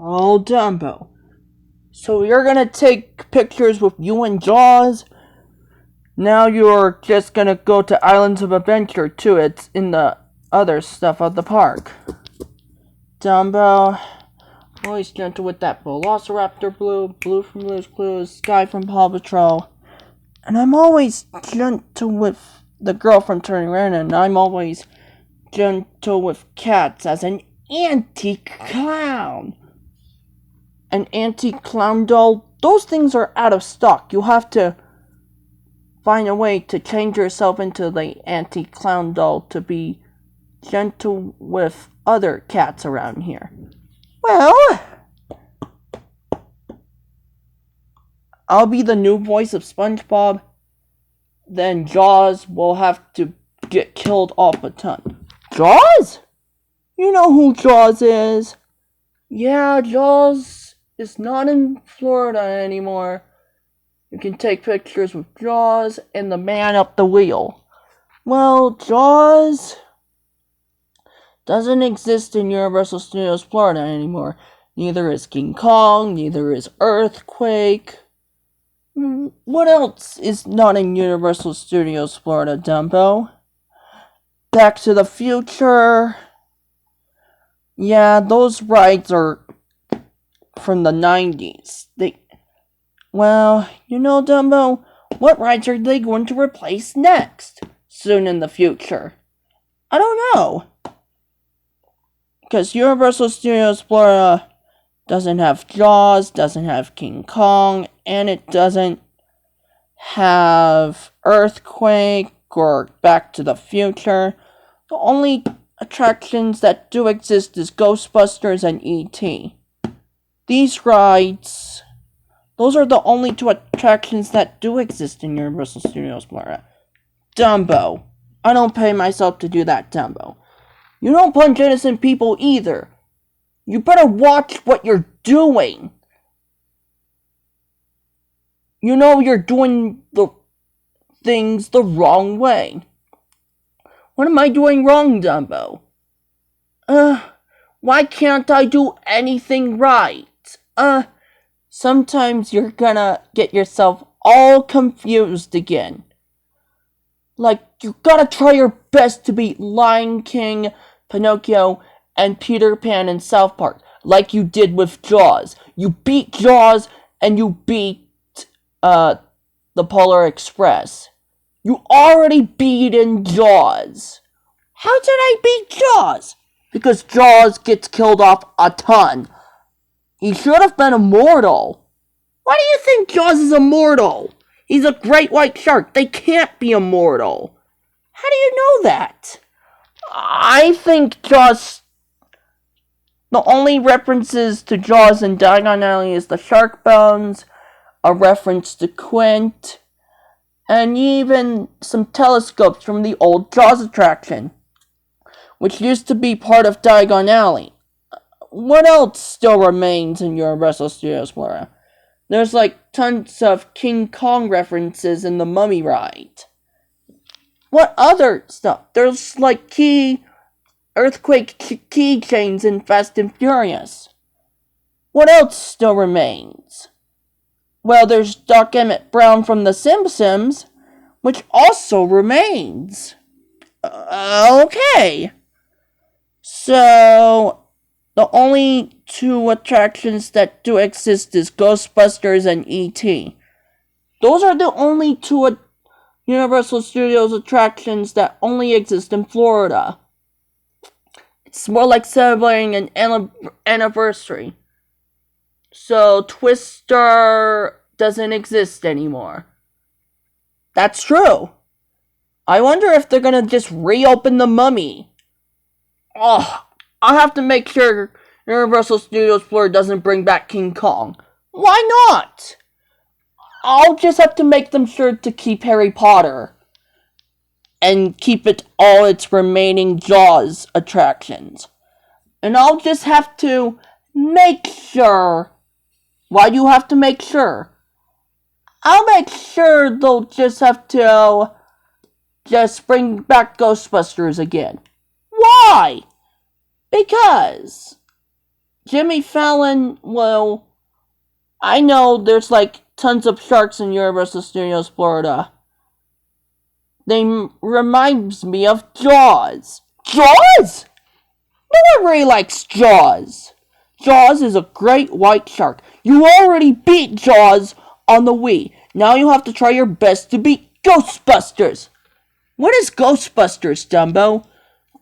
Oh, Dumbo. So you're gonna take pictures with you and Jaws? Now you're just gonna go to Islands of Adventure too. It's in the other stuff of the park. Dumbo. Always gentle with that Velociraptor Blue from Blue's Clues, Sky from Paw Patrol. And I'm always gentle with the girl from Turning Red, and I'm always gentle with cats as an anti-clown. An anti-clown doll, those things are out of stock. You have to find a way to change yourself into the anti-clown doll to be gentle with other cats around here. Well, I'll be the new voice of SpongeBob. Then Jaws will have to get killed off a ton. Jaws? You know who Jaws is. Yeah, Jaws is not in Florida anymore. You can take pictures with Jaws and the man up the wheel. Well, Jaws doesn't exist in Universal Studios Florida anymore. Neither is King Kong, neither is Earthquake. What else is not in Universal Studios Florida, Dumbo? Back to the Future. Yeah, those rides are from the 90s. Well, Dumbo, what rides are they going to replace next? Soon in the future. I don't know. Because Universal Studios Florida doesn't have Jaws, doesn't have King Kong, and it doesn't have Earthquake or Back to the Future. The only attractions that do exist is Ghostbusters and ET. These rides, those are the only two attractions that do exist in Universal Studios Florida. Dumbo. I don't pay myself to do that, Dumbo. You don't punch innocent people either. You better watch what you're doing. You know you're doing the things the wrong way. What am I doing wrong, Dumbo? Why can't I do anything right? Sometimes you're gonna get yourself all confused again. Like, you gotta try your best to beat Lion King, Pinocchio, and Peter Pan in South Park, like you did with Jaws. You beat Jaws, and you beat, the Polar Express. You already beaten Jaws. How did I beat Jaws? Because Jaws gets killed off a ton. He should have been immortal. Why do you think Jaws is immortal? He's a great white shark. They can't be immortal. How do you know that? I think Jaws... The only references to Jaws in Diagon Alley is the shark bones, a reference to Quint, and even some telescopes from the old Jaws attraction, which used to be part of Diagon Alley. What else still remains in Universal Studios Florida? There's like tons of King Kong references in the Mummy ride. What other stuff? There's like Earthquake keychains in Fast and Furious. What else still remains? Well, there's Doc Emmet Brown from The Simpsons, which also remains. Okay. So, the only two attractions that do exist is Ghostbusters and ET. Those are the only two Universal Studios attractions that only exist in Florida. It's more like celebrating an anniversary. So, Twister doesn't exist anymore. That's true. I wonder if they're gonna just reopen the Mummy. Oh, I'll have to make sure Universal Studios Florida doesn't bring back King Kong. Why not? I'll just have to make them sure to keep Harry Potter. And keep it all its remaining Jaws attractions. And I'll just have to make sure. Why do you have to make sure? I'll make sure they'll just have to just bring back Ghostbusters again. Why? Because Jimmy Fallon, well, I know there's like tons of sharks in Universal Studios Florida. They reminds me of Jaws. Jaws? No one really likes Jaws. Jaws is a great white shark. You already beat Jaws on the Wii. Now you have to try your best to beat Ghostbusters. What is Ghostbusters, Dumbo?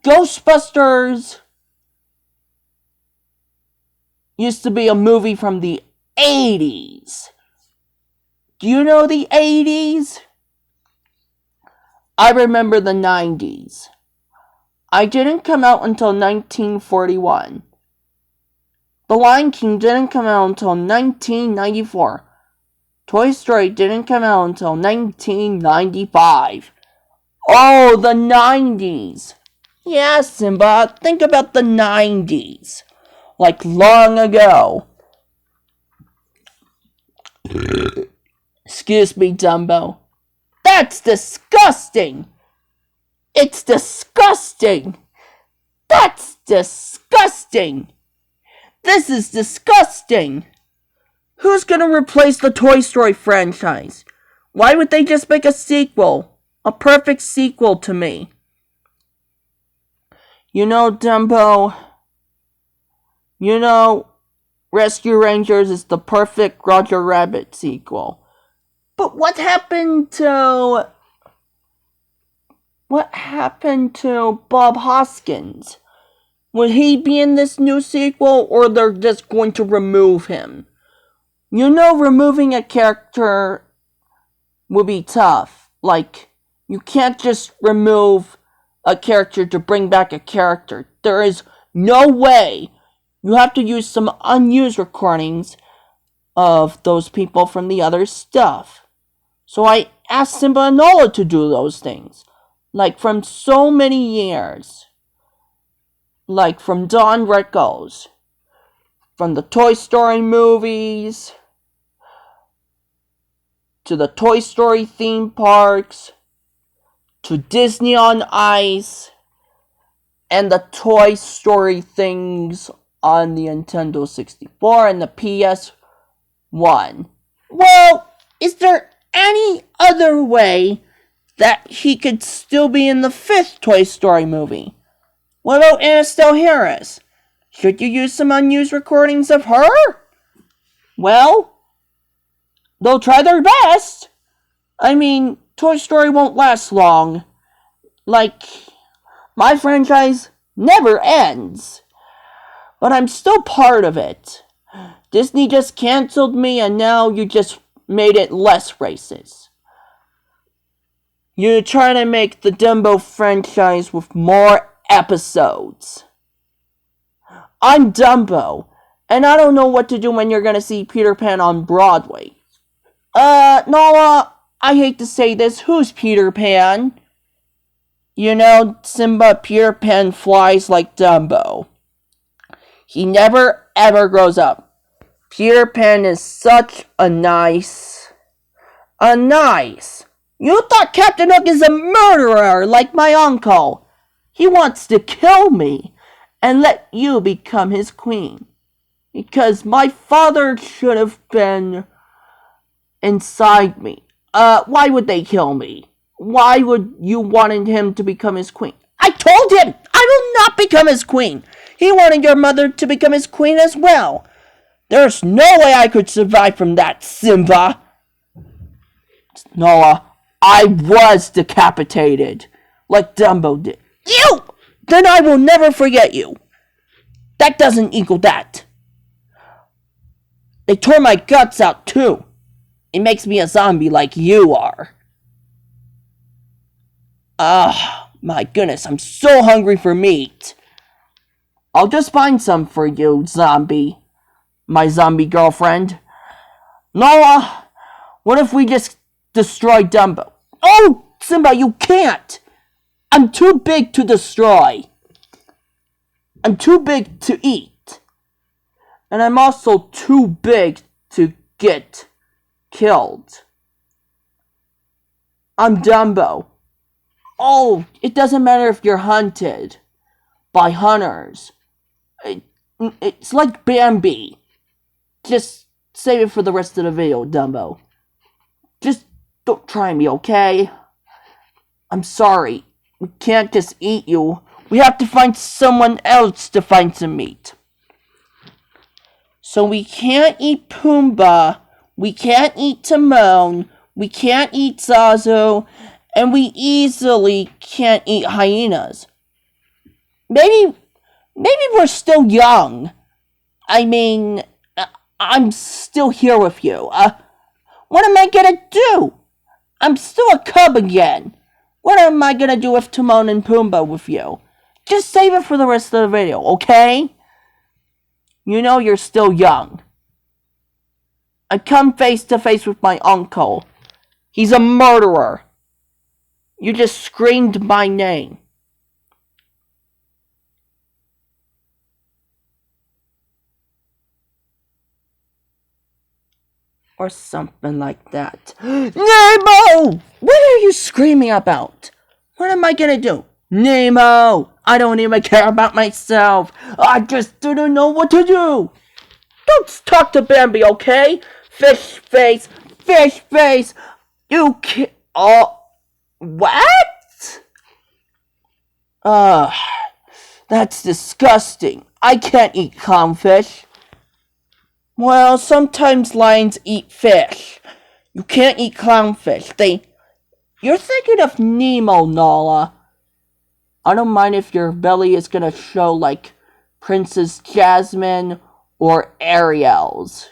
Ghostbusters used to be a movie from the 80s. Do you know the 80s? I remember the 90s. I didn't come out until 1941. The Lion King didn't come out until 1994. Toy Story didn't come out until 1995. Oh, the 90s. Yeah, Simba, think about the 90s. Like long ago. Excuse me, Dumbo. That's disgusting! It's disgusting! That's disgusting! This is disgusting! Who's gonna replace the Toy Story franchise? Why would they just make a sequel? A perfect sequel to me. You know, Dumbo, you know, Rescue Rangers is the perfect Roger Rabbit sequel. But what happened to Bob Hoskins? Would he be in this new sequel, or they're just going to remove him? You know, removing a character would be tough. Like, you can't just remove a character to bring back a character. There is no way. You have to use some unused recordings of those people from the other stuff. So I asked Simba and Nala to do those things. Like, from so many years. Like, from Don Rickles. From the Toy Story movies. To the Toy Story theme parks. To Disney on Ice. And the Toy Story things on the Nintendo 64 and the PS1. Well, is there any other way that he could still be in the 5th Toy Story movie? What about Anastelle Harris? Should you use some unused recordings of her? Well, they'll try their best. I mean, Toy Story won't last long. Like, my franchise never ends. But I'm still part of it. Disney just canceled me, and now you just made it less racist. You're trying to make the Dumbo franchise with more episodes. I'm Dumbo, and I don't know what to do when you're gonna see Peter Pan on Broadway. Nala, I hate to say this, who's Peter Pan? You know, Simba, Peter Pan flies like Dumbo. He never ever grows up. Peter Pan is such a nice. You thought Captain Hook is a murderer like my uncle. He wants to kill me and let you become his queen. Because my father should have been inside me. Why would they kill me? Why would you want him to become his queen? I told him I will not become his queen. He wanted your mother to become his queen as well. There's no way I could survive from that, Simba. Noah, I was decapitated, like Dumbo did. You! Then I will never forget you. That doesn't equal that. They tore my guts out too. It makes me a zombie like you are. My goodness, I'm so hungry for meat. I'll just find some for you, zombie. My zombie girlfriend. Noah, what if we just destroy Dumbo? Oh, Simba, you can't. I'm too big to destroy. I'm too big to eat. And I'm also too big to get killed. I'm Dumbo. Oh, it doesn't matter if you're hunted by hunters. It's like Bambi. Just save it for the rest of the video, Dumbo. Just don't try me, okay? I'm sorry. We can't just eat you. We have to find someone else to find some meat. So we can't eat Pumbaa, we can't eat Timon, we can't eat Zazu, and we easily can't eat hyenas. Maybe we're still young. I mean, I'm still here with you. What am I gonna do? I'm still a cub again. What am I gonna do with Timon and Pumbaa with you? Just save it for the rest of the video, okay? You know you're still young. I come face to face with my uncle. He's a murderer. You just screamed my name. Or something like that. Nemo! What are you screaming about? What am I gonna do? Nemo! I don't even care about myself. I just didn't know what to do. Don't talk to Bambi, okay? Fish face, fish face. You can't. Oh, what? That's disgusting. I can't eat clownfish. Well, sometimes lions eat fish. You can't eat clownfish. You're thinking of Nemo, Nala. I don't mind if your belly is gonna show like Princess Jasmine or Ariel's.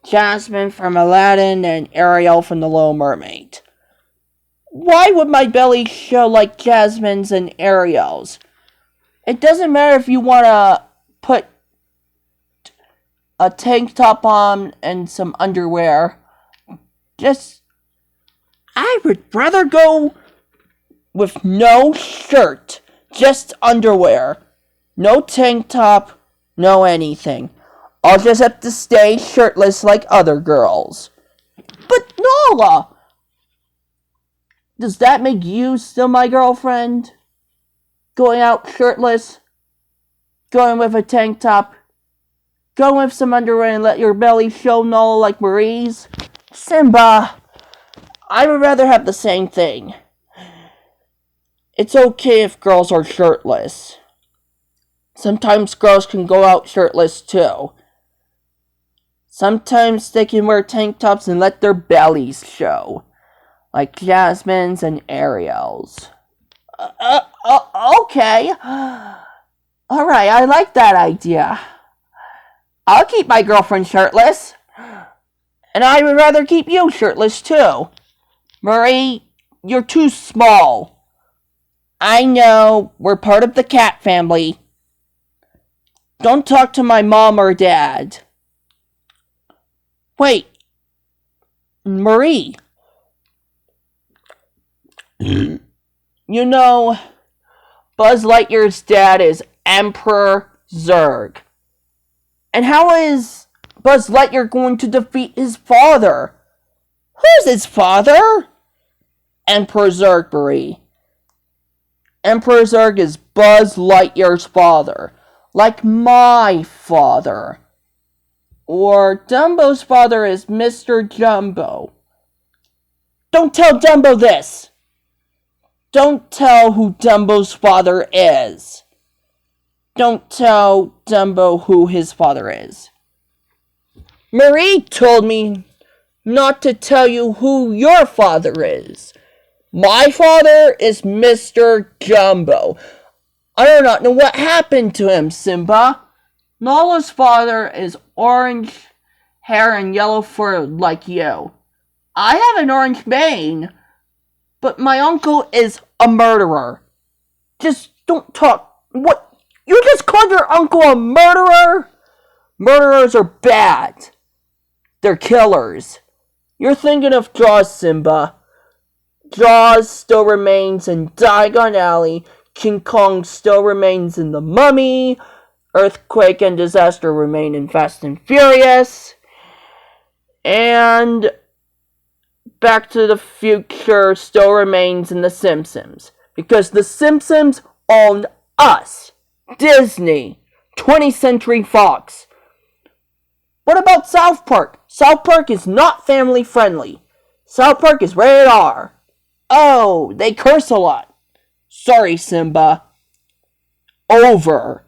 Jasmine from Aladdin and Ariel from The Little Mermaid. Why would my belly show like Jasmine's and Ariel's? It doesn't matter if you want to put a tank top on and some underwear. I would rather go with no shirt, just underwear. No tank top, no anything. I'll just have to stay shirtless like other girls. But Nala! Does that make you still my girlfriend? Going out shirtless? Going with a tank top? Going with some underwear and let your belly show, Nala, like Marie's? Simba! I would rather have the same thing. It's okay if girls are shirtless. Sometimes girls can go out shirtless too. Sometimes they can wear tank tops and let their bellies show. Like Jasmine's and Ariel's. Okay. Alright, I like that idea. I'll keep my girlfriend shirtless. And I would rather keep you shirtless too. Marie, you're too small. I know, we're part of the cat family. Don't talk to my mom or dad. Wait, Marie. You know, Buzz Lightyear's dad is Emperor Zurg. And how is Buzz Lightyear going to defeat his father? Who's his father? Emperor Zurg, Marie. Emperor Zurg is Buzz Lightyear's father. Like my father. Or Dumbo's father is Mr. Jumbo. Don't tell Dumbo this! Don't tell who Dumbo's father is. Don't tell Dumbo who his father is. Marie told me not to tell you who your father is. My father is Mr. Jumbo. I do not know what happened to him, Simba. Nala's father is orange hair and yellow fur like you. I have an orange mane, but my uncle is a murderer. Just don't talk. What? You just called your uncle a murderer? Murderers are bad. They're killers. You're thinking of Jaws, Simba. Jaws still remains in Diagon Alley. King Kong still remains in The Mummy. Earthquake and Disaster remain in Fast and Furious. And Back to the Future still remains in The Simpsons. Because The Simpsons own us. Disney. 20th Century Fox. What about South Park? South Park is not family friendly. South Park is rated R. Oh, they curse a lot. Sorry, Simba. Over.